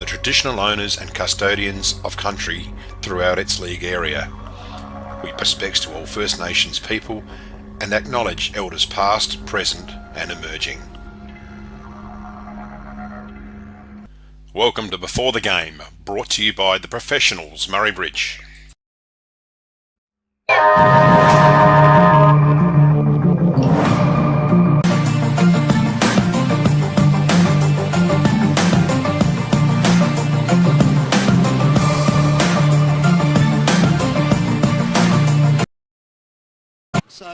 traditional owners and custodians of country throughout its league area. We pay respects to all First Nations people and acknowledge elders past, present and emerging. Welcome to Before the Game, brought to you by the Professionals, Murray Bridge. So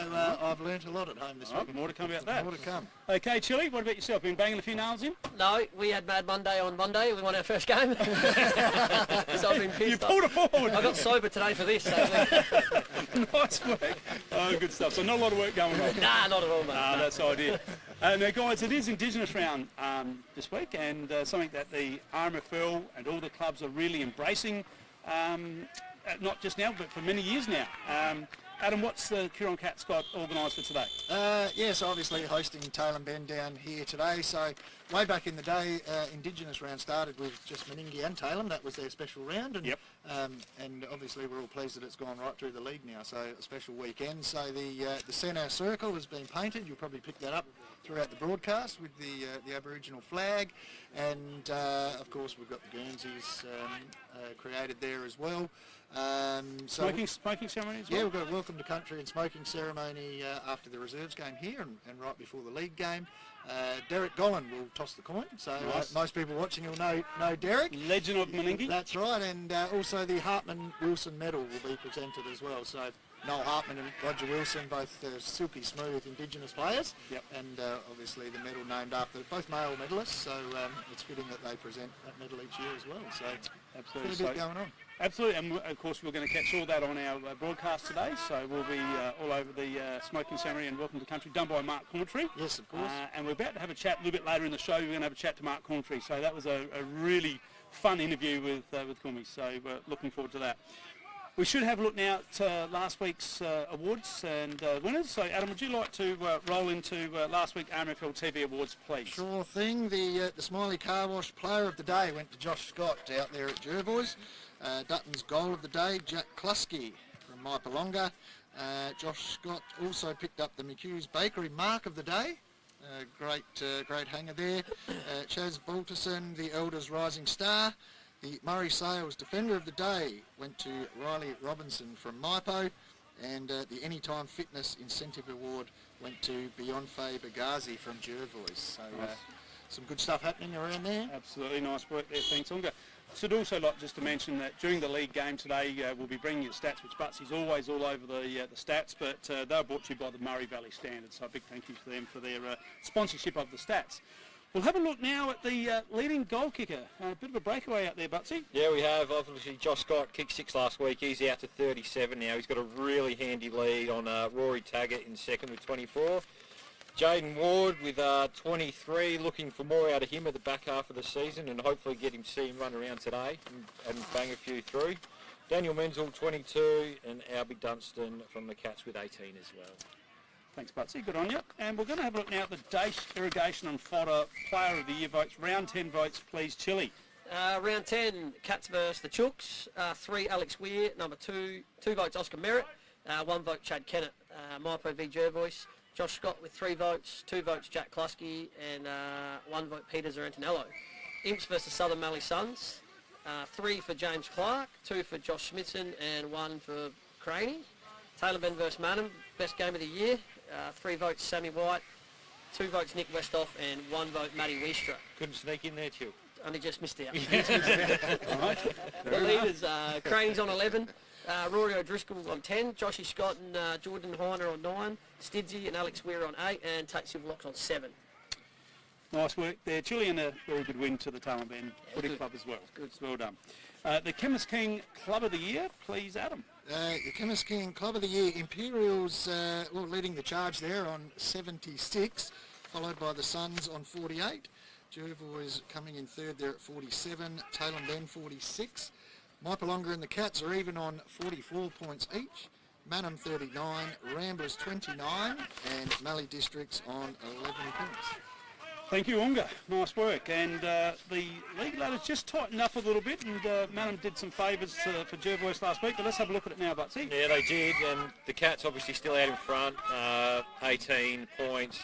I've learnt a lot at home this week. More to come about that. More to come. Okay, Chili, what about yourself? Been banging a few nails in? No, we had Mad Monday on Monday. We won our first game. So I've been pissed. You pulled it forward. I got sober today for this. So Nice work. Oh, good stuff. So not a lot of work going on. nah, not at all, mate. Ah, that's the idea. Now, guys, it is Indigenous round this week, and something that the RMFL and all the clubs are really embracing, not just now, but for many years now. Adam, what's the Coorong Cats got organised for today? Yes, obviously hosting Tailem Bend down here today. So way back in the day, Indigenous round started with just Meningie and Tailem. That was their special round. And, Yep. And obviously we're all pleased that it's gone right through the league now. So a special weekend. So the centre circle has been painted. You'll probably pick that up throughout the broadcast with the Aboriginal flag. And of course we've got the Guernseys created there as well. Smoking ceremony as well? Yeah, we've got a welcome to country and smoking ceremony after the reserves game here and right before the league game. Derek Gollan will toss the coin, so Nice. most people watching will know Derek. Legend of Meningie. That's right, and also the Hartman Wilson medal will be presented as well. So Noel Hartman and Roger Wilson, both silky smooth Indigenous players, Yep. and obviously the medal named after both male medalists. So it's fitting that they present that medal each year as well. So Absolutely. a bit going on. Absolutely, and of course we're going to catch all that on our broadcast today, so we'll be all over the smoking ceremony and welcome to country done by Mark Corntree. Yes, of course. And we're about to have a chat a little bit later in the show. We're going to have a chat to Mark Corntree, so that was a really fun interview with Cormy, so we're looking forward to that. We should have a look now at last week's awards and winners. So Adam, would you like to roll into last week RMFL TV Awards, please? Sure thing. The Smiley Car Wash Player of the Day went to Josh Scott out there at Jervois. Dutton's Goal of the Day, Jack Klusky from Mypolonga. Josh Scott also picked up the McHugh's Bakery Mark of the Day. Great hanger there. Chaz Balterson, the Elders Rising Star. The Murray Sales Defender of the Day went to Riley Robinson from Mypo. And the Anytime Fitness Incentive Award went to Beyonce Bagazi from Jervois. So some good stuff happening around there. Absolutely, nice work there, thanks Unga. Should also like just to mention that during the league game today we'll be bringing you the stats, which Butsy's always all over the stats, but they're brought to you by the Murray Valley Standard, so a big thank you to them for their sponsorship of the stats. We'll have a look now at the leading goal kicker. A bit of a breakaway out there, Butsy. Yeah, we have. Obviously, Josh Scott kicked 6 last week. He's out to 37 now. He's got a really handy lead on Rory Taggart in second with 24. Jaden Ward with 23, looking for more out of him at the back half of the season and hopefully see him run around today and bang a few through. Daniel Menzel, 22, and Albie Dunstan from the Cats with 18 as well. Thanks, Butsy. Good on you. And we're going to have a look now at the Dace Irrigation and Fodder Player of the Year votes. Round 10 votes, please, Chili. round 10, Cats versus the Chooks. 3, Alex Weir. Number 2, 2 votes, Oscar Merritt. 1 vote, Chad Kennett. Mypo v Jervois. Josh Scott with 3 votes, 2 votes Jack Klusky, and 1 vote Peter Zarantinello. Imps versus Southern Mallee Suns, 3 for James Clark, 2 for Josh Smithson, and 1 for Craney. Tailem Bend versus Manham, best game of the year, 3 votes Sammy White, 2 votes Nick Westhoff, and 1 vote Matty Weistra. Couldn't sneak in there too. Only just missed out. All right. The leaders, Crane's on 11, Rory O'Driscoll on 10, Joshy Scott and Jordan Heiner on 9, Stidsy and Alex Weir on 8, and Tate Silverlocks on 7. Nice work there, Chili, and a very good win to the Tailem Bend Footy Club as well. Good. Well done. The Chemist King Club of the Year, please, Adam. The Chemist King Club of the Year, Imperials leading the charge there on 76, followed by the Suns on 48. Jervois coming in third there at 47, Tailem Bend 46. Mypolonga and the Cats are even on 44 points each. Manham 39, Ramblers 29, and Mallee Districts on 11 points. Thank you, Unga. Nice work. And the league ladder's just tightened up a little bit, and Manham did some favours for Jervois last week, but let's have a look at it now, Butsy. Yeah, they did, and the Cats obviously still out in front, 18 points.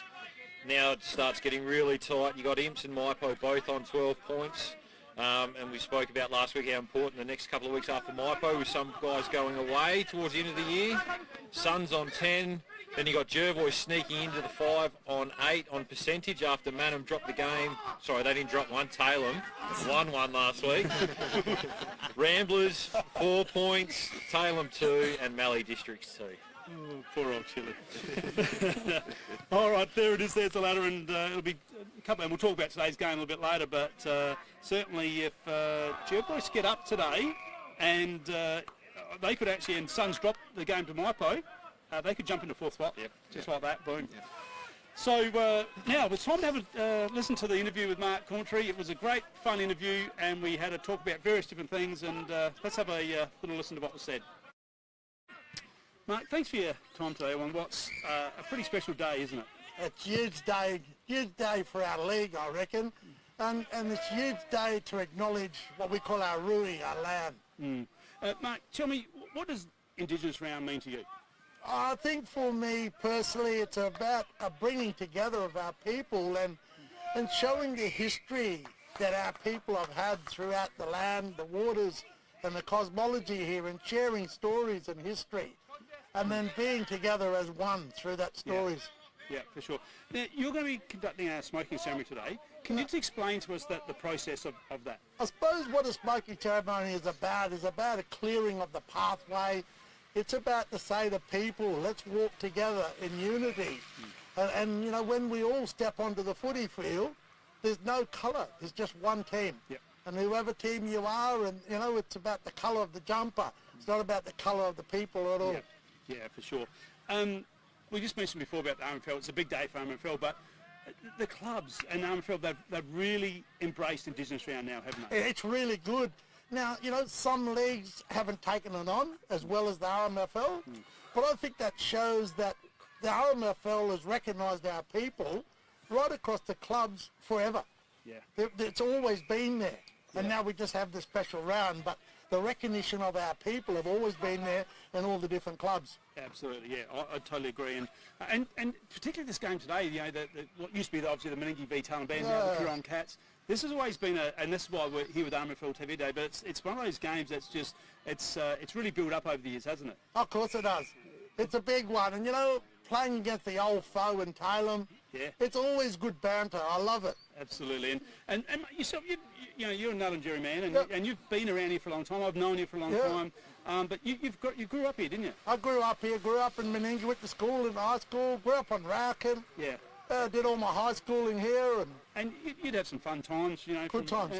Now it starts getting really tight. You got Imps and Maipo both on 12 points. And we spoke about last week how important the next couple of weeks are for Maipo, with some guys going away towards the end of the year. Suns on 10. Then you got Jervois sneaking into the 5 on 8 on percentage after Manham dropped the game. Sorry, they didn't drop one. Tailem won one last week. Ramblers 4 points, Tailem 2, and Mallee Districts 2. Oh, poor old Chile. All right, there it is. There's the ladder, and it'll be a couple. And we'll talk about today's game a little bit later. But certainly, if Jervois get up today, and they could actually, and Suns drop the game to Maipo, they could jump into 4th spot. Yep. Just like that. Boom. Yep. So now it's time to have a listen to the interview with Mark Coventry. It was a great, fun interview, and we had a talk about various different things. And let's have a little listen to what was said. Mark, thanks for your time today on what's a pretty special day, isn't it? It's a huge day for our league, I reckon, and it's a huge day to acknowledge what we call our rui, our land. Mark, tell me, what does Indigenous round mean to you? I think for me personally, it's about a bringing together of our people and showing the history that our people have had throughout the land, the waters, and the cosmology here, and sharing stories and history, and then being together as one through that stories. Yeah, for sure. Now, you're going to be conducting our smoking ceremony today. Can you just explain to us the process of that? I suppose what a smoking ceremony is about a clearing of the pathway. It's about to say to people, let's walk together in unity. And you know, when we all step onto the footy field, there's no colour, there's just one team. Yep. And whoever team you are, and you know, it's about the colour of the jumper. It's not about the colour of the people at all. Yeah, for sure. We just mentioned before about the RMFL. It's a big day for RMFL, but the clubs and RMFL, they've really embraced Indigenous round now, haven't they? It's really good. Now, you know, some leagues haven't taken it on as well as the RMFL, but I think that shows that the RMFL has recognised our people right across the clubs forever. Yeah. It's always been there, and now we just have this special round, but the recognition of our people have always been there in all the different clubs. Absolutely, yeah, I totally agree, and particularly this game today, you know, what used to be obviously the Meningie v Taliban, now the Huron Cats. This has always been and this is why we're here with RMFL TV Day. But it's one of those games that's just it's really built up over the years, hasn't it? Of course it does. It's a big one, and you know, playing against the old foe in Tailem, it's always good banter. I love it. Absolutely, and yourself, you know, you're a Nullanjeri man, and you've been around here for a long time. I've known you for a long time. But you grew up here, didn't you? I grew up here, grew up in Meningie, went to school in high school, grew up on Rauken. Yeah. Did all my high schooling here. And you'd have some fun times, you know. Good times.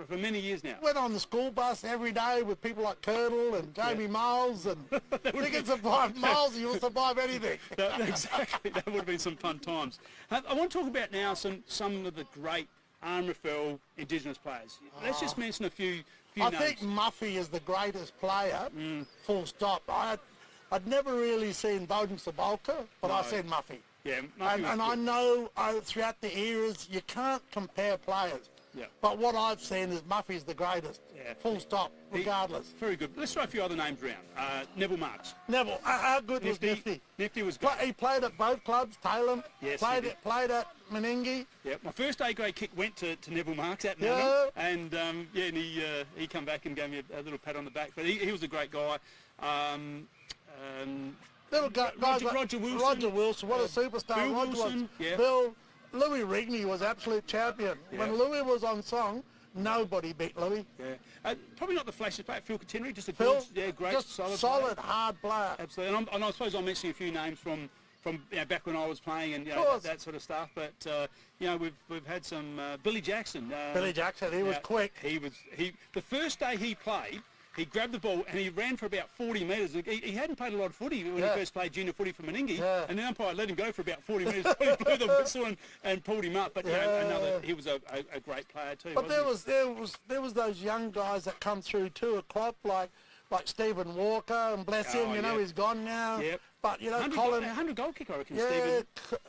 For many years now. Went on the school bus every day with people like Colonel and Jamie Miles, and you can survive Miles, you'll survive anything. Exactly, that would have been some fun times. I want to talk about now some of the great RMFL Indigenous players. Let's just mention a few I names. think Muffy is the greatest player, full stop. I'd never really seen Bowden Sabolka, but I've seen Muffy. Yeah, And I know throughout the eras, you can't compare players. Yeah. But what I've seen is Muffy's the greatest. Yeah. Full stop, regardless. Very good. Let's throw a few other names around. Neville Marks. Neville, how good was Nifty? Nifty was good. He played at both clubs, Tailem. Yes, played he did. Played at Meningie. Yeah, my first A-grade kick went to Neville Marks at Yeah. Manham, and and he come back and gave me a little pat on the back. But he was a great guy. Little guys like Roger Wilson. Roger Wilson, what a superstar Bill Roger Wilson, was. yeah. Bill, Louis Rigney was absolute champion. Yeah. When Louis was on song, nobody beat Louis. Yeah, probably not the flashiest player, Phil Catenary, just a Phil, good, great, just solid player. hard player. Absolutely, and I suppose I'm mentioning a few names from back when I was playing and that sort of stuff. But we've had some Billy Jackson. Billy Jackson, he was quick. The first day he played, he grabbed the ball and he ran for about 40 metres. He hadn't played a lot of footy when he first played junior footy for Meningie, and the umpire let him go for about 40 metres. He blew the whistle and pulled him up. But he was a great player too. But there was those young guys that come through too, a crop like Stephen Walker, and bless him, he's gone now. Yep. But, you know, 100 goal kicker, I reckon, yeah, Stephen.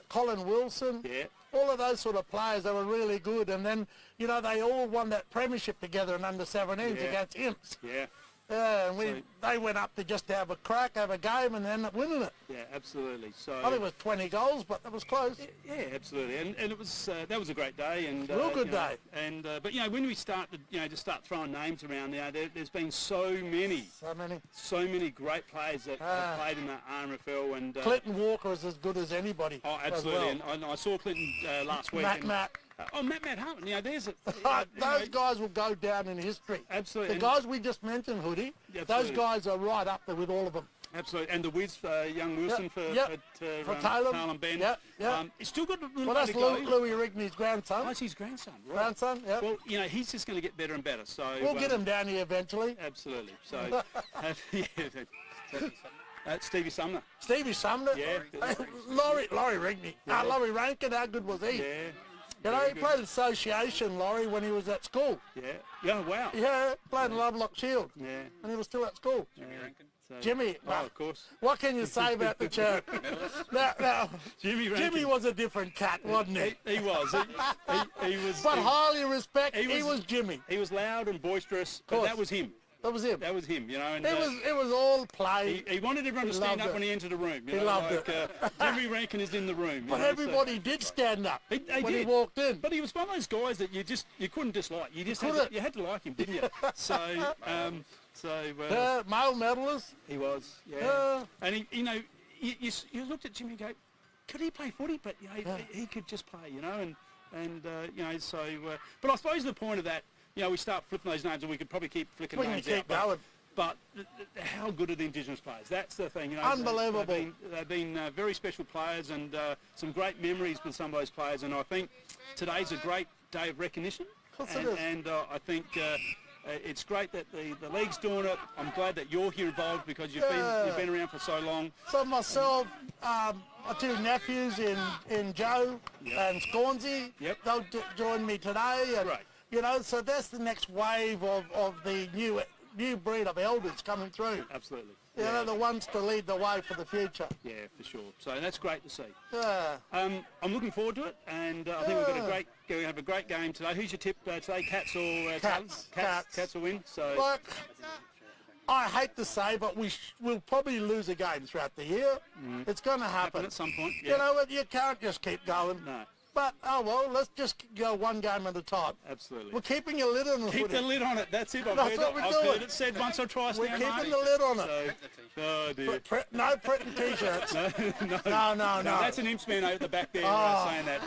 Colin Wilson, Yeah. all of those sort of players, they were really good. And then, you know, they all won that premiership together in under-17s Yeah. against Imps. Yeah. Yeah, and So- they went up to just have a crack, have a game, and ended up winning it. Yeah, absolutely. So I think it was 20 goals, but that was close. yeah, absolutely, and it was that was a great day, and Real good you know, day. And but you know, when we started, you know, to start throwing names around, you know, there's been so many So many. great players that have played in the RMFL, and Clinton Walker is as good as anybody. oh, as absolutely, well. and I saw Clinton last week. Matt. Matt Hartman. You know, there's a Those guys will go down in history. Absolutely. The And- guys we just mentioned, Hoodie, Yeah, those absolutely. guys are right up there with all of them. Absolutely, and the Wiz, young Wilson for Talon Ben. Yeah. He's still got a little Well, way that's to go. Louis Rigney's grandson. That's his grandson. Right. Grandson, yeah. Well, you know, he's just going to get better and better. So We'll get him down here eventually. Absolutely. So, Stevie Sumner. Stevie Sumner. Yeah. Laurie Rigney. Laurie Rankin, how good was he? Yeah. You know, very he good. played association, Laurie, when he was at school. Yeah. Yeah. Wow. Yeah, played in Lovelock Shield. Yeah. And he was still at school. Yeah. So- Jimmy, Oh, of course. what can you say about the church? Now, Jimmy Rankin. Jimmy was a different cat, wasn't he? He was. He was. But highly respected, he he was- was Jimmy. He was loud and boisterous, but course. that was him. That was him. That was him. You know. And, It was all play. He wanted everyone to He stand loved up it. when he entered the room. You He know, loved like, Jimmy Rankin is in the room. you But know, so- everybody did stand up They when he did. walked in. But he was one of those guys that you couldn't dislike. You just had couldn't. you had to like him, didn't you? So Male medalist. he was. Yeah. Yeah. And he, you know, you looked at Jimmy and go, could he play footy? But you know, he could just play. You know, and you know, so. But I suppose the point of that, you know, we start flipping those names, and we could probably keep flicking We can names keep out. but- going. But how good are the Indigenous players? That's the thing. You know, Unbelievable. They've been very special players, and some great memories with some of those players. And I think today's a great day of recognition. Course it and is. and I think it's great that the league's doing it. I'm glad that you're here involved because you've been around for so long. So myself, my two nephews in Joe and Scornsey, Yep. they'll join me today. And, Right. you know, so that's the next wave of the new breed of elders coming through. Absolutely. You know, the ones to lead the way for the future. Yeah, for sure. So that's great to see. Yeah. I'm looking forward to it, and I think we're going to have a great game today. Who's your tip today? Cats or Cats. Talons? Cats will win. So Like, I hate to say, but we'll probably lose a game throughout the year. It's going to happen. at some point. You Yeah. know what? You can't just keep going. No. But, oh well, let's just go one game at a time. Absolutely. We're keeping a lid on the Keep footy. the lid on it. That's it. I've That's heard what it. we're I've doing. heard it said once or twice We're now, keeping mate. the lid on it. So, oh dear. No printing t-shirts. No. No. That's an imps man at the back there saying that.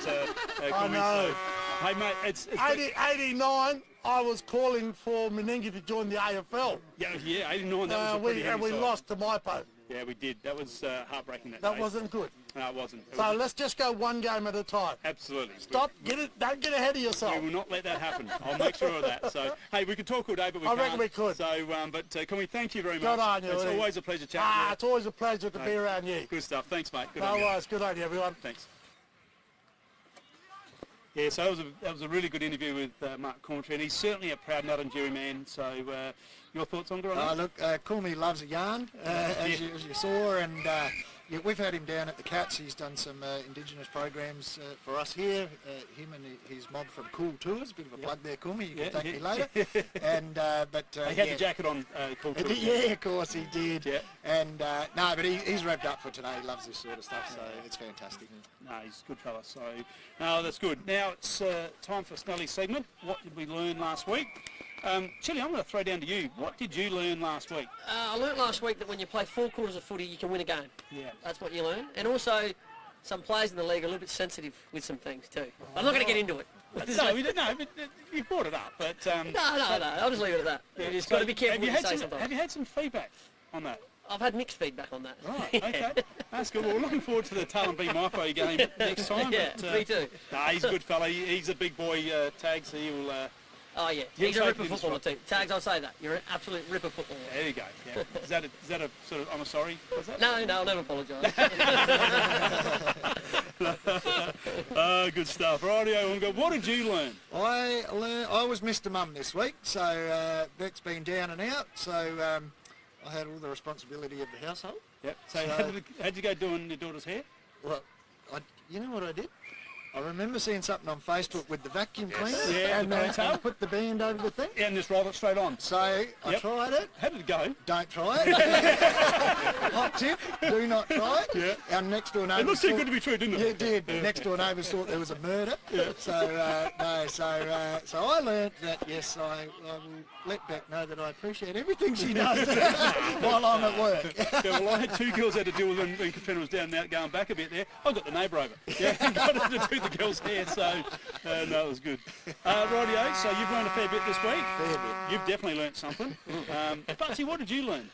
Comment, know. So, hey mate, it's 89, I was calling for Meningi to join the AFL. yeah, 89. That was a pretty we heavy side. lost to Maipo. Yeah, we did. That was heartbreaking. That That day. wasn't good. No, it wasn't. It So wasn't. let's just go one game at a time. Absolutely. Don't get ahead of yourself. We will not let that happen. I'll make sure of that. So, hey, we could talk all day, but we I can't. reckon we could. So, but can we thank you very much? Good on you, It's Lee. always a pleasure chatting to you. It's always a pleasure to be around you. Good stuff. Thanks, mate. Good No on you. worries. Good on you, everyone. Thanks. Yeah, so that was a really good interview with Mark Coventry, and he's certainly a proud Nottingham man. So, your thoughts on that? Look, Coolmey loves a yarn, as you saw, and we've had him down at the Cats. He's done some Indigenous programs for us here. Him and his mob from Cool Tours. Bit of a plug there, Coolmey. You can thank me later. And He had the jacket on. Cool too. yeah, of course he did. Yeah. And no, but he's revved up for today. He loves this sort of stuff, so it's fantastic. No, he's a good fella. So, no, that's good. Now it's time for Snelly's segment. What did we learn last week? Chili, I'm going to throw down to you. What did you learn last week? I learnt last week that when you play 4 quarters of footy, you can win a game. Yeah. That's what you learn. And also, some players in the league are a little bit sensitive with some things too. I'm not going to get into it. No, we didn't know, but you brought it up. But No, I'll just leave it at that. You just got to be careful what you say sometimes. Have you had some feedback on that? I've had mixed feedback on that. Right, okay. That's good. Well, we're looking forward to the Talon B Maipo game next time. Yeah, but, me too. Nah, he's a good fella. He's a big boy, Tag, so he'll... Oh yeah, You'll he's a take ripper it in footballer stride. too. Tags, I'll say that. You're an absolute ripper footballer. there you go. Yeah. Is that a sort of... I'm sorry? Was that? No, I'll never apologise. Good stuff. Rightio, Unga. What did you learn? I was Mr. Mum this week, so Beck's been down and out, so I had all the responsibility of the household. Yep. So how'd you go doing your daughter's hair? Well, you know what I did? I remember seeing something on Facebook with the vacuum cleaner Yeah, and the ponytail. I put the band over the thing. Yeah, and just roll it straight on. So I Yep. tried it. How did it go? Don't try it. Hot tip, do not try it. Yeah. Our next door neighbour It looks too good to be true, didn't Yeah, it? it did. Next door neighbours thought there was a murder. So I learnt that, yes, I will let Beck know that I appreciate everything she does while I'm at work. Yeah, well, I had two girls I had to deal with when Katrina was down and out, going back a bit there. I got the neighbour over. Yeah, got her to do the girls' hair, so no, it was good. Rightio, so you've learned a fair bit this week. Fair bit. You've definitely learnt something. Butsy, what did you learn?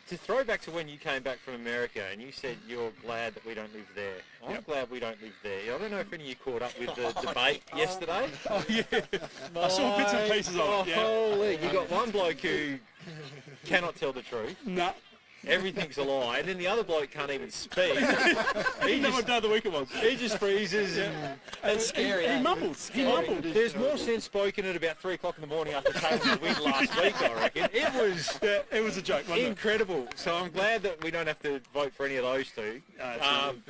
To throw back to when you came back from America and you said you're glad that we don't live there. I'm glad we don't live there. I don't know if any of you caught up with the debate yesterday. Oh, yeah. I saw bits and pieces of it, yeah. Holy, you got one bloke who cannot tell the truth. No. Everything's a lie. And then the other bloke can't even speak. You know what day of the week it was. He just freezes That's scary. He mumbles. He mumbled. There's more sense spoken at about 3 o'clock in the morning after taking the win last week, I reckon. It was Yeah, it was a joke, wasn't it? incredible. So I'm glad that we don't have to vote for any of those two.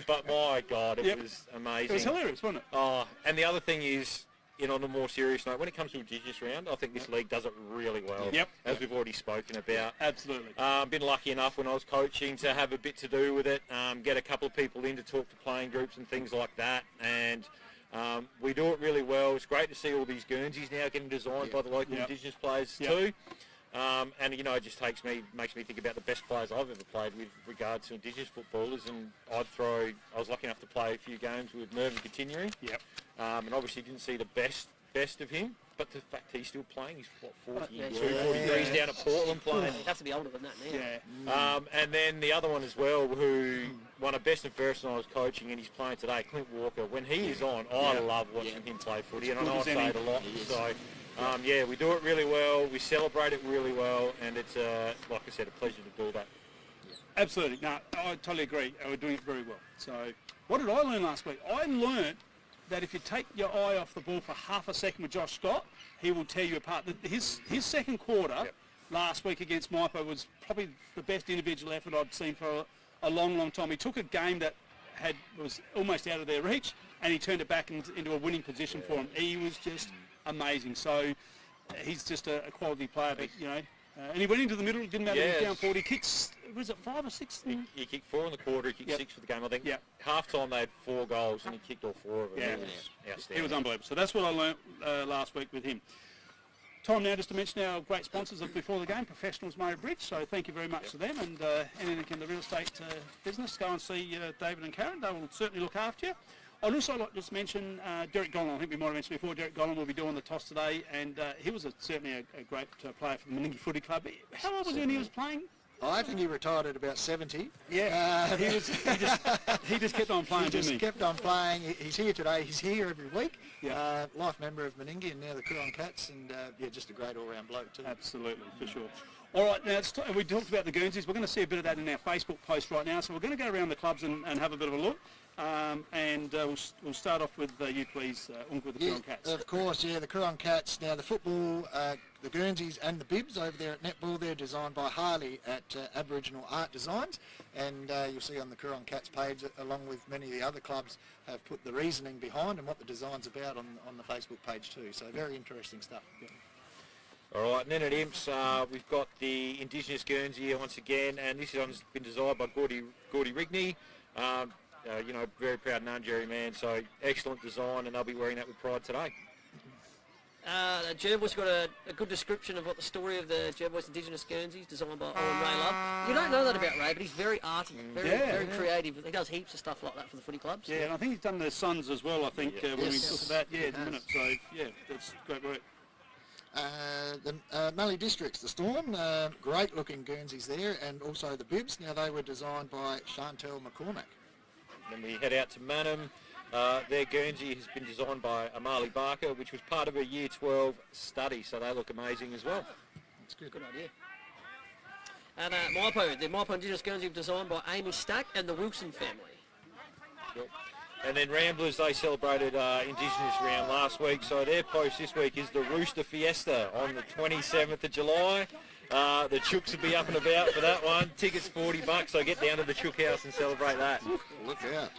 But my God, it Yep. was amazing. It was hilarious, wasn't it? Oh, and the other thing is, on a more serious note, when it comes to Indigenous round, I think this league does it really well. Yep. As we've already spoken about. Absolutely. Been lucky enough when I was coaching to have a bit to do with it, get a couple of people in to talk to playing groups and things like that, and we do it really well. It's great to see all these Guernseys now getting designed by the local Yep. Indigenous players Yep. too. And it just makes me think about the best players I've ever played with regards to Indigenous footballers, and I was lucky enough to play a few games with Mervyn Continuing. Yep. And obviously didn't see the best of him, but the fact he's still playing, he's 42, Yeah. 43, he's down at Portland playing. You'd have to be older than that now. Yeah. And then the other one as well, who won a best and fairest when I was coaching, and he's playing today, Clint Walker. When he is on, I love watching him play footy, and I know I say it a lot. So, we do it really well, we celebrate it really well, and it's, like I said, a pleasure to do that. Absolutely. No, I totally agree. We're doing it very well. So, what did I learn last week? I learned that if you take your eye off the ball for half a second with Josh Scott, he will tear you apart. His second quarter last week against Maipo was probably the best individual effort I'd seen for a long, long time. He took a game that was almost out of their reach, and he turned it back into a winning position for him. He was just amazing. So he's just a quality player, but and he went into the middle. It didn't matter if he was down 40. Kicks, was it 5 or 6? He kicked 4 in the quarter, he kicked 6 for the game. I think half time they had 4 goals, and he kicked all 4 of them. Yeah. It was outstanding. He was unbelievable. So that's what I learnt last week with him. Time now just to mention our great sponsors of Before the Game, Professionals Murray Bridge. So thank you very much to them, and anything in the real estate business, go and see David and Karen. They will certainly look after you. I'd also like to just mention Derek Gollan. I think we might have mentioned before. Derek Gollan will be doing the toss today, and he was certainly a great player for the Meningie Footy Club. How old was he when he was playing? I think he retired at about 70. Yeah, he just kept on playing, He just didn't he? kept on playing. He's here today. He's here every week. Yeah. Life member of Meningie and now the Coorong Cats, and just a great all-round bloke too. Absolutely, for sure. All right, now we talked about the Guernseys. We're going to see a bit of that in our Facebook post right now. So we're going to go around the clubs and have a bit of a look. We'll start off with you, please, Uncle, with the Coorong Cats. Of course, the Coorong Cats. Now the football, the Guernseys and the Bibs over there at netball, they're designed by Harley at Aboriginal Art Designs, and you'll see on the Coorong Cats page, along with many of the other clubs, have put the reasoning behind and what the design's about on the Facebook page too. So very interesting stuff. All right, and then at Imps, we've got the Indigenous Guernsey once again, and this has been designed by Gordy Rigney. Very proud Nunjerry man, so excellent design, and they'll be wearing that with pride today. Jervois got a good description of what the story of the Jervois Indigenous Guernseys, designed by Owen Ray Love. You don't know that about Ray, but he's very arty, very creative. He does heaps of stuff like that for the footy clubs. Yeah, and I think he's done the Suns as well, I think, when we talk about, in a minute. So, that's great work. The Mallee Districts, the Storm, great looking Guernseys there, and also the Bibs. Now they were designed by Chantel McCormack. Then we head out to Manham. Their Guernsey has been designed by Amali Barker, which was part of a Year 12 study, so they look amazing as well. That's good. Good idea. And the Maipo Indigenous Guernsey was designed by Amy Stack and the Wilson family. Yep. And then Ramblers, they celebrated Indigenous round last week, so their post this week is the Rooster Fiesta on the 27th of July. The Chooks will be up and about for that one. Tickets $40, so get down to the Chook House and celebrate that. Look out.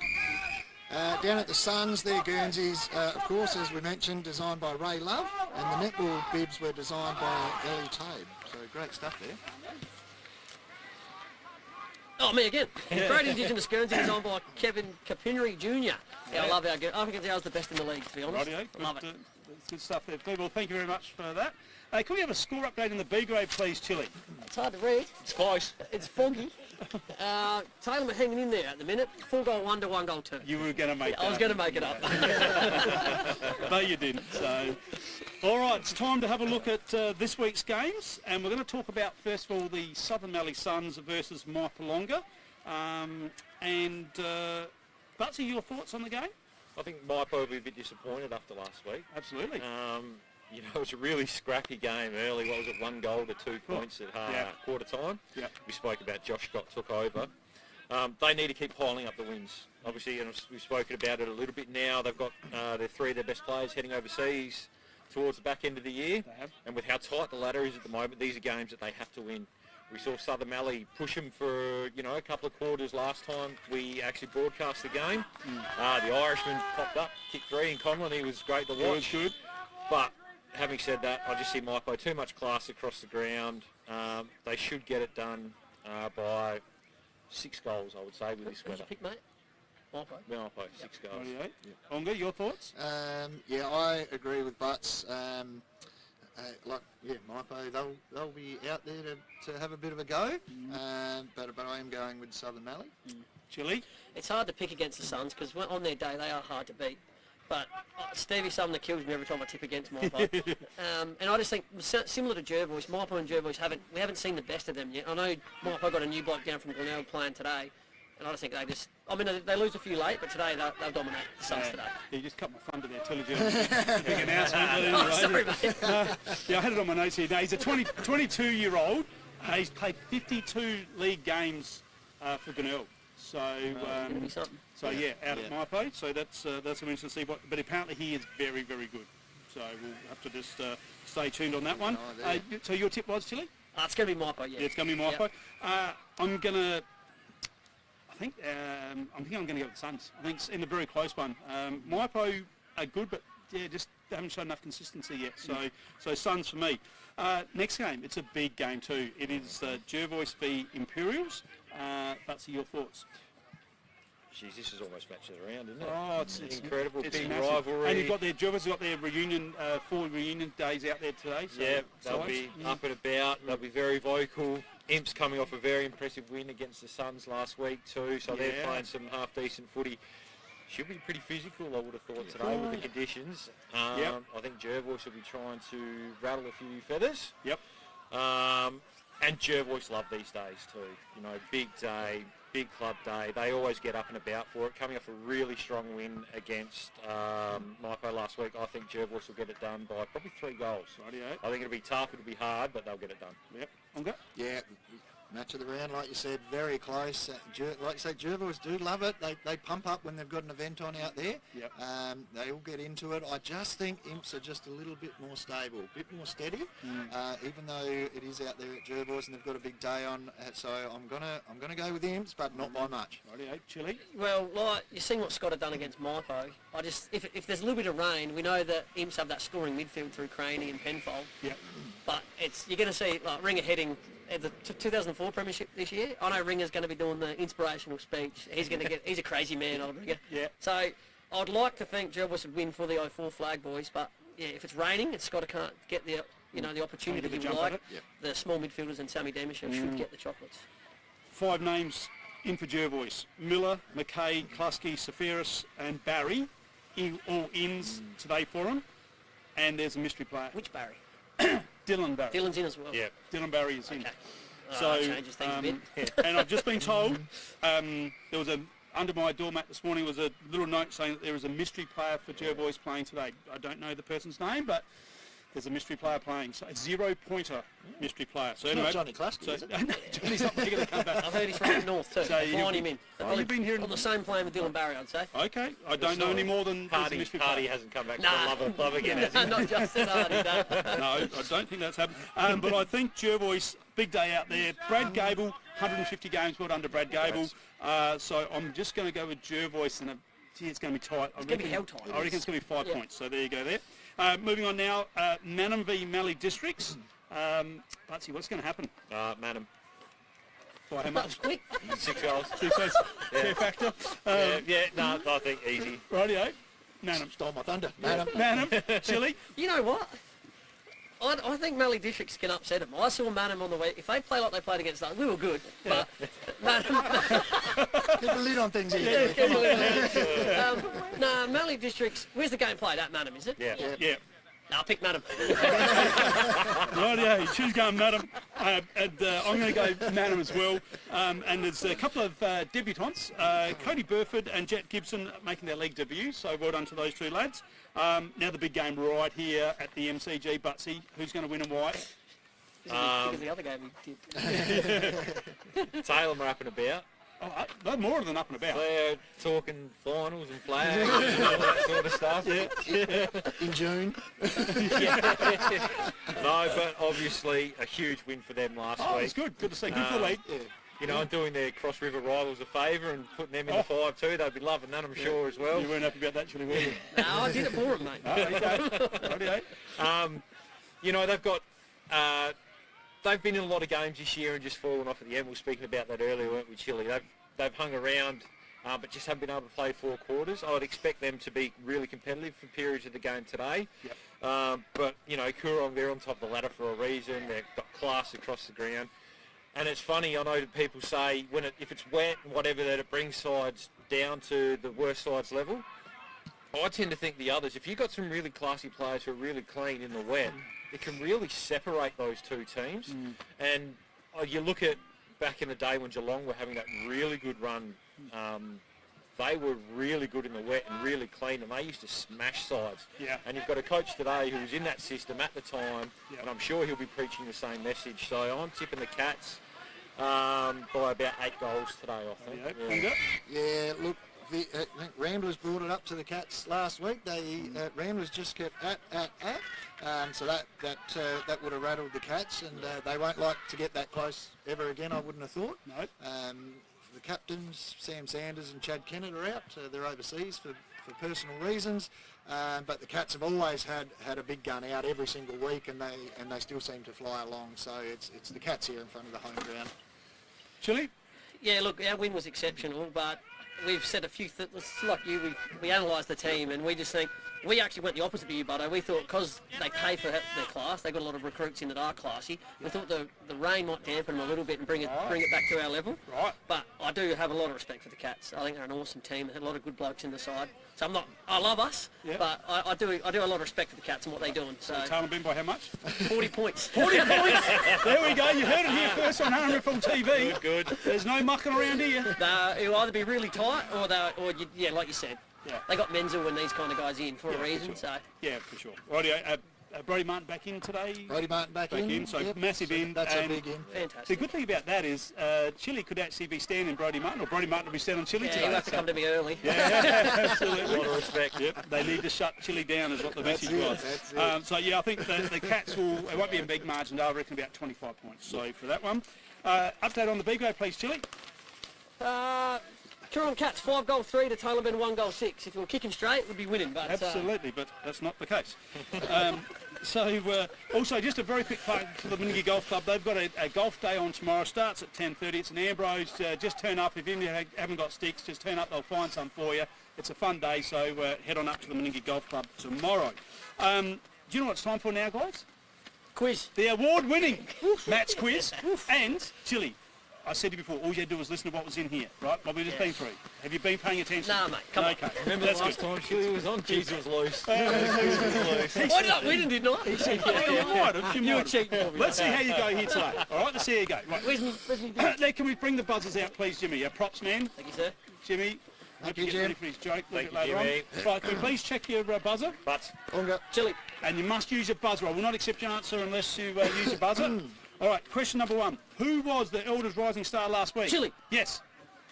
Down at the Suns, their Guernseys, of course, as we mentioned, designed by Ray Love, and the netball bibs were designed by Ellie Tabe. So great stuff there. Oh, me again. Great Indigenous Guernsey designed by Kevin Capinri Jr. Yeah, I love our Guernsey. I think ours the best in the league, to be honest. Rightio. Love it. That's good stuff there, people. Thank you very much for that. Can we have a score update in the B grade, please, Chili? It's hard to read. It's close. It's foggy. Taylor are hanging in there at the minute. 4 goal 1 to 1 goal 2. You were going to make that. I was going to make it up. But you didn't. So, all right, it's time to have a look at this week's games, and we're going to talk about first of all the Southern Mallee Suns versus Maipolonga. Butsy, your thoughts on the game? I think Maipo will be a bit disappointed after last week. Absolutely. You know, it was a really scrappy game early. What was it, 1 goal to 2 points at quarter time? Yeah. We spoke about Josh Scott took over. They need to keep piling up the wins. Obviously, and we've spoken about it a little bit now. They've got their 3 of their best players heading overseas towards the back end of the year. They have. And with how tight the ladder is at the moment, these are games that they have to win. We saw Southern Mallee push them for, a couple of quarters last time we actually broadcast the game. The Irishman popped up, kicked 3 in Conlon. He was great to watch. It was good. But having said that, I just see Maipo too much class across the ground. They should get it done by 6 goals, I would say, with this Who's weather. your pick, mate? Maipo. Maipo, 6 goals. Rightio. Onga, your thoughts? Yeah, I agree with Butts. Maipo, they'll be out there to have a bit of a go, but I am going with Southern Mallee. Chili? It's hard to pick against the Suns because on their day they are hard to beat. But Stevie something that kills me every time I tip against Maipo. And I just think, similar to Jervois, Maipo and Jervois we haven't seen the best of them yet. I know Maipo got a new bloke down from Glenelg playing today, and I just think they lose a few late, but today they'll dominate the Suns today. You just cut my thunder there, Telligent. Big announcement. Oh, sorry, mate. I had it on my notes here. Now, he's a 22-year-old. He's played 52 league games for Glenelg. So, Gonna be something. Out at Maipo. So that's interesting to see. But apparently he is very, very good. So we'll have to just stay tuned on that one. So your tip was, Chili? It's going to be Maipo, yeah. Yeah, it's going to be Maipo. Yep. I think I'm going to go with the Suns. I think it's in a very close one. Maipo are good, but just haven't shown enough consistency yet. So Suns for me. Next game, it's a big game too. It is Jervois v Imperials. Butsy, your thoughts? Jeez, this is almost match of the round, isn't it? Oh, it's incredible, it's big massive. rivalry. And you've got Jervois got their reunion, 4 reunion days out there today. So They'll be up and about. They'll be very vocal. Imps coming off a very impressive win against the Suns last week too, so they're playing some half-decent footy. Should be pretty physical, I would have thought, today with the conditions. I think Jervois will be trying to rattle a few feathers. Yep. And Jervois love these days too. Big day, big club day. They always get up and about for it. Coming off a really strong win against Maipo last week, I think Jervois will get it done by probably 3 goals. Rightio. I think it'll be tough, it'll be hard, but they'll get it done. Yep. Onga? Yeah, match of the round, like you said, very close. Like you say, Jervois do love it. They pump up when they've got an event on out there. Yep. They all get into it. I just think Imps are just a little bit more stable, a bit more steady. Even though it is out there at Jervois and they've got a big day on, so I'm gonna go with Imps, but not by much. Rightio. Chili? Well, like you've seen what Scott had done against Maipo. If there's a little bit of rain, we know that Imps have that scoring midfield through Craney and Penfold. Yep. But you're going to see like Ringer heading at the 2004 Premiership this year. I know Ringer's going to be doing the inspirational speech. He's a crazy man, old Ringer. Yeah. So I'd like to think Jervois would win for the 04 flag boys, but if it's raining, it's Scott can't get the opportunity the he jump would on like. it. The small midfielders and Sammy Demishev should get the chocolates. 5 names in for Jervois. Miller, McKay, Klusky, Safiris and Barry, all ins today for him. And there's a mystery player. Which Barry? Dylan Barry. Dylan's in as well. Yeah. Dylan Barry is in. Okay. So, That changes things a bit. and I've just been told there was under my doormat this morning was a little note saying that there is a mystery player for Jervois playing today. I don't know the person's name, but there's a mystery player playing. So a 0-pointer mystery player. So It's anyway, not Johnny Klusky, is it? Johnny's not going to come back. I've heard he's from up north too. So Flying him in. Oh, you've been hearing- on the same plane with Dylan Barry, I'd say. Okay, I don't know any more than there's a mystery Hardy player. hasn't come back to Nah. the love of the club again, has he? Not just as Hardy, no. No, I don't think that's happened. But I think Jervois, big day out there. Brad Gable, 150 games well under Brad Gable. So I'm just going to go with Jervois, and it's going to be tight. It's going to be hell tight. I reckon it's going to be 5 points. So there you go there. Moving on now, Manum v Mallee Districts. Butsy, what's going to happen? Manum. By how That was much? quick. 6 goals. Fair factor. No, I think easy. Rightio. Manum. Stole my thunder. Madam. Manum. Chile. You know what? I think Mallee Districts can upset them. I saw Manum on the way. If they play like they played against us, we were good. But Manum, Keep a lid on things here. no, Mallee Districts. Where's the game played? At Manum, is it? Yeah. Yeah. No, I'll pick Manum. Rightio. She's going Manum. And I'm going to go Manum as well. And there's a couple of debutants. Cody Burford and Jet Gibson making their league debut. So well done to those two lads. Now the big game right here at the MCG. Butsy, who's going to win and why? Because the other game we did. Salem are up and about. Oh, they're more than up and about. They're talking finals and flags and all that sort of stuff. In June. No, but obviously a huge win for them last Oh, week. it's good. Good to see. Good for the league. You know, and doing their Cross River rivals a favour and putting them in the 5-2. They'd be loving that, I'm sure, as well. You weren't happy about that, Chile, were you? No, I did it for him, mate. Rightio. You know, they've been in a lot of games this year and just fallen off at the end. We were speaking about that earlier, weren't we, Chile? They've hung around, but just haven't been able to play 4 quarters. I would expect them to be really competitive for periods of the game today. Yep. But, you know, Coorong, they're on top of the ladder for a reason. They've got class across the ground. And it's funny, I know that people say if it's wet and whatever, that it brings sides down to the worst sides level. I tend to think the others, if you've got some really classy players who are really clean in the wet, it can really separate those two teams. And you look at back in the day when Geelong were having that really good run, they were really good in the wet and really clean, and they used to smash sides. Yeah. And you've got a coach today who was in that system at the time, and I'm sure he'll be preaching the same message. So I'm tipping the Cats by about 8 goals today, I think. Yeah. Yeah, look, I think Ramblers brought it up to the Cats last week. Ramblers just kept at. So that would have rattled the Cats, and they won't like to get that close ever again, I wouldn't have thought. No. The captains, Sam Sanders and Chad Kennett, are out. They're overseas for personal reasons. But the Cats have always had a big gun out every single week, and they still seem to fly along. So it's the Cats here in front of the home ground. Chile? Yeah, look, our win was exceptional, but we've said a few things. Like you, we analysed the team, and we just think we actually went the opposite of you, Butto. We thought because they pay for their class, they got a lot of recruits in that are classy. We thought the rain might dampen them a little bit and bring it back to our level. Right. But I do have a lot of respect for the Cats. I think they're an awesome team. They had a lot of good blokes in the side. So I love us, but I do a lot of respect for the Cats and what they're doing. So Talon Ben by how much? 40 points. 40 points! There we go. You heard it here first on RMFL TV. Good. There's no mucking around here. It'll either be really tight or like you said, Yeah. they got Menzel and these kind of guys in for a reason. For sure. So Yeah, for sure. Rightio. Brody Martin back in today. Brody Martin back in. So Yep. massive in. That's and a big in. The fantastic. good thing about that is Chile could actually be standing Brody Martin, or Brody Martin will be standing Chile Yeah, today. you have to come to me early. Yeah, A absolutely. lot of respect. Yep, they need to shut Chile down is what the message it, was. that's it. So yeah, I think the Cats it won't be a big margin, I reckon about 25 points. So for that one. Update on the B grade, please, Chile. Coorong Cats 5-3 to Taylor Ben 1-6. If you were kicking straight, we'd be winning. But Absolutely, but that's not the case. Also, just a very quick plug to the Meningie Golf Club. They've got a golf day on tomorrow. Starts at 10:30. It's in Ambrose. Just turn up. If you haven't got sticks, just turn up. They'll find some for you. It's a fun day, so head on up to the Meningie Golf Club tomorrow. Do you know what it's time for now, guys? quiz. The award-winning Matt's quiz. And, Chili, I said to you before, all you had to do was listen to what was in here, right? What we've just been through. Have you been paying attention? Nah, mate, come on. Okay. Remember That's the last good. time Chile was on? Jeez, it was loose. I did not win, didn't I? You might have. You were cheating for me. Let's see how you go here today. All right, let's see how you go. Right. Where's me? Now, can we bring the buzzers out, please, Jimmy? Props man. Thank you, sir. Jimmy. Hope you you, get ready Jim. for his joke a little Thank bit you, later on. Jimmy. Right, can we please check your buzzer? But Unga. Chili. And you must use your buzzer. I will not accept your answer unless you use your buzzer. All right, question number one. Who was the Elders Rising Star last week? Chili. Yes.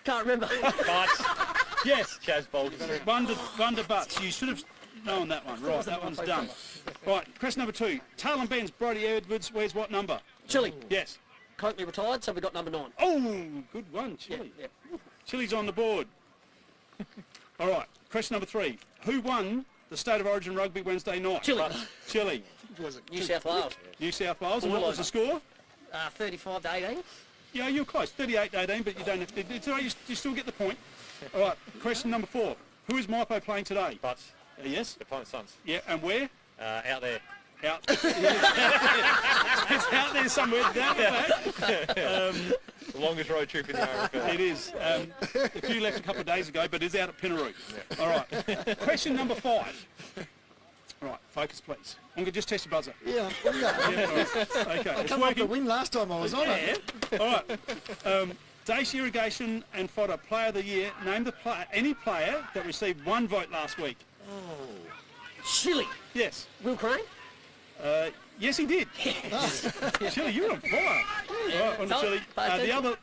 Can't remember. Butts. Yes. Chaz Bolton. Wonder Butts. You should have known that one. Right, that one's done. Right, question number two. Talon Ben's Brody Edwards wears what number? Chili. Yes. Coakley retired, so we got number 9. Oh, good one, Chili. Yeah. Chili's on the board. All right, question number 3. Who won the State of Origin Rugby Wednesday night? Chile. Chile. Was it New South Wales. New South Wales. And All what was over. the score? 35 to 18. Yeah, you're close. 38-18, but you don't have to. It's all right, you still get the point. All right, question number 4. Who is Maipo playing today? Butts. Yes. The Pine Suns. Yeah, and where? Out there. Out. It's out there somewhere. Down the back. The longest road trip in the RFL. It is. A few left a couple of days ago, but it's out at Pinaroo. All right. Question number 5. All right, focus, please. I'm going to just test your buzzer. Yeah, Yeah, all right. Okay, I it's come up to working. win last time I was on it. Yeah. All right. Dace Irrigation and Fodder Player of the Year. Name the any player that received 1 vote last week. Chile. Yes. Will Crane. Yes, he did. Chili, you're on fire. Right, on to Chili.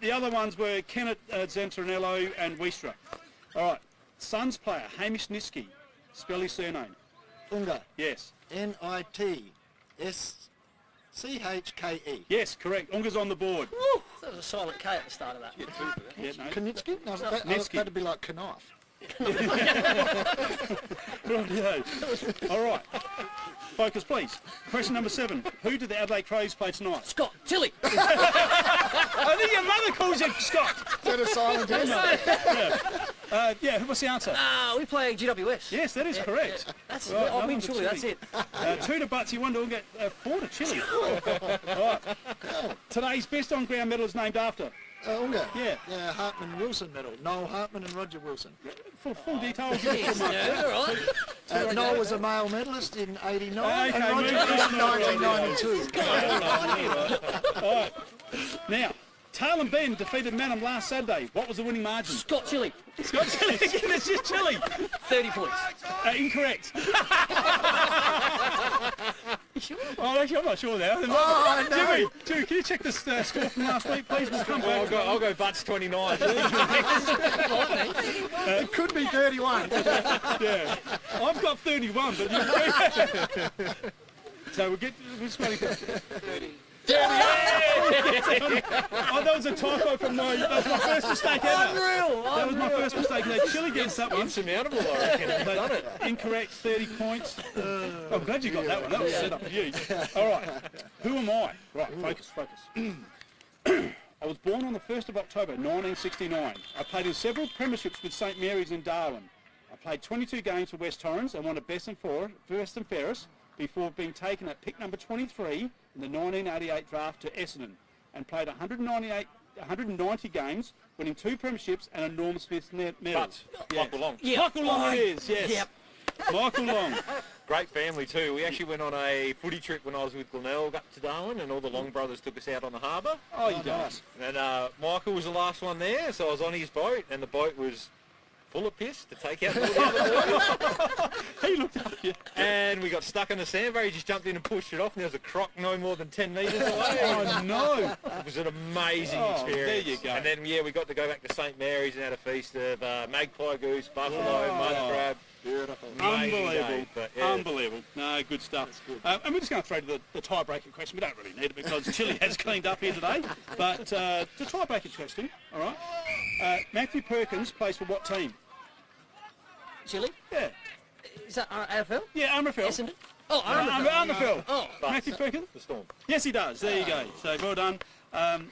The other ones were Kenneth Zantarinello and Wiestra. All right. Suns player Hamish Niski. Spell his surname. Unga. Yes. Nitschke. Yes, correct. Unga's on the board. That was a silent K at the start of that. Yeah, no. Kanitsky? No, Nitsky. that'd be like knife. Rightio. All right. Focus, please. Question number 7. Who did the Adelaide Crows play tonight? Scott. Chile. I think your mother calls you Scott. Is that a silent answer? Yeah, what's the answer? We play GWS. Yes, that is correct. Yeah. That's Right, I'll no win one to Chile, that's Chile. it. 2 to Butsy, 1 to Unga, 4 to Chili. All right. Today's best on-ground medal is named after. Unga. Yeah. The Hartman Wilson medal. Noel Hartman and Roger Wilson. Full details. Yes, yeah, all right. Noel was a male medalist in '89 Okay, and Roger move was in on. 1992. All right. Now, Tail and Ben defeated Manham last Saturday. What was the winning margin? Scott. Chile. Scott Chili. It's just Chili. 30 points. Incorrect. Oh, actually, I'm not sure now. Oh, no. Jimmy, can you check the score from last week, please? We'll come back. I'll go Butts 29. It could be 31. Yeah, I've got 31, but you so we'll just waiting for 30. Oh, that was a typo from my. That was my first mistake ever. Unreal. That was my first mistake. Chili gets that one. Insurmountable, I reckon. You've done it. Incorrect, 30 points. I'm glad you got that one. That was set up for you. All right. Who am I? Right, focus. I was born on the 1st of October 1969. I played in several premierships with St Mary's in Darwin. I played 22 games for West Torrens and won a best and fairest before being taken at pick number 23 in the 1988 draft to Essendon and played 190 games, winning 2 premierships and a Norm Smith medal. Butts. Michael Long. Yeah. Michael Long it is, yes. Yep. Michael Long. Great family too. We actually went on a footy trip when I was with Glenelg up to Darwin, and all the Long brothers took us out on the harbour. Oh, you guys. And Michael was the last one there, so I was on his boat, and the boat was full of piss to take out all the other boys. He looked up you. And we got stuck on the sandbar. He just jumped in and pushed it off, and there was a croc no more than 10 metres away. Oh, no. It was an amazing Oh, experience. there you go. And then, we got to go back to St Mary's and had a feast of magpie goose, buffalo, mud crab. Beautiful. Amazing Unbelievable. day, but, yeah. Unbelievable. No, good stuff. And we're just going to throw to the tiebreaker question. We don't really need it because Chili has cleaned up here today. But the tiebreaker question, all right. Matthew Perkins plays for what team? Chile. Yeah. Is that AFL? Yeah, Amrafel. Essendon? Oh, Armstrong. Oh, But Matthew Perkins? the Storm. Yes, he does. There you go. So well done.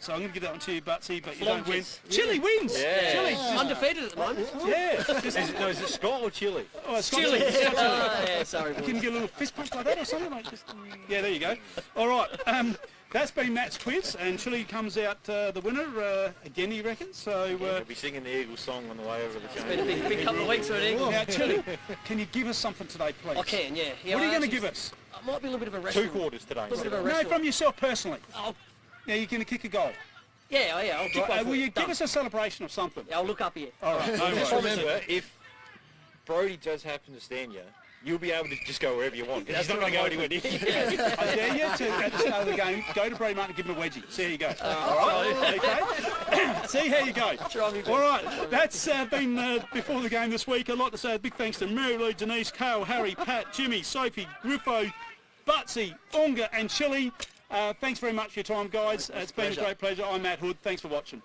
So I'm going to give that one to you, Butsy, but you don't win. Flonges. Chili wins. Yeah. Chili. Undefeated at the moment. Yeah. Is it Scott or Chile? Oh, Scott Chile. Chili. Yeah, sorry. Can you get a little fist pump like that or something? Like just, yeah, there you go. All right. That's been Matt's quiz, and Chili comes out the winner again, he reckons. So We'll be singing the Eagles song on the way over the Been a chain. big couple of weeks for an Eagle. now, Chili, can you give us something today, please? I can, yeah. What are you going to give us? It might be a little bit of a 2 restaurant. quarters today. A little bit of a No, restaurant. from yourself personally. Oh, Now you're going to kick a goal. yeah, I'll kick Right, one for will you Done. give us a celebration of something? Yeah, I'll look up here. All right. No Just worries. remember, if Brody does happen to stand you, you'll be able to just go wherever you want. He's not going to go anywhere near you. I dare you to, at the start of the game, go to Brady Martin and give him a wedgie. See how you go. All right? Okay? See how you go. All right. That's been before the game this week. I'd like to say a big thanks to Mary Lou, Denise, Kale, Harry, Pat, Jimmy, Sophie, Griffo, Butsy, Unga and Chili. Thanks very much for your time, guys. It's been a great pleasure. I'm Matt Hood. Thanks for watching.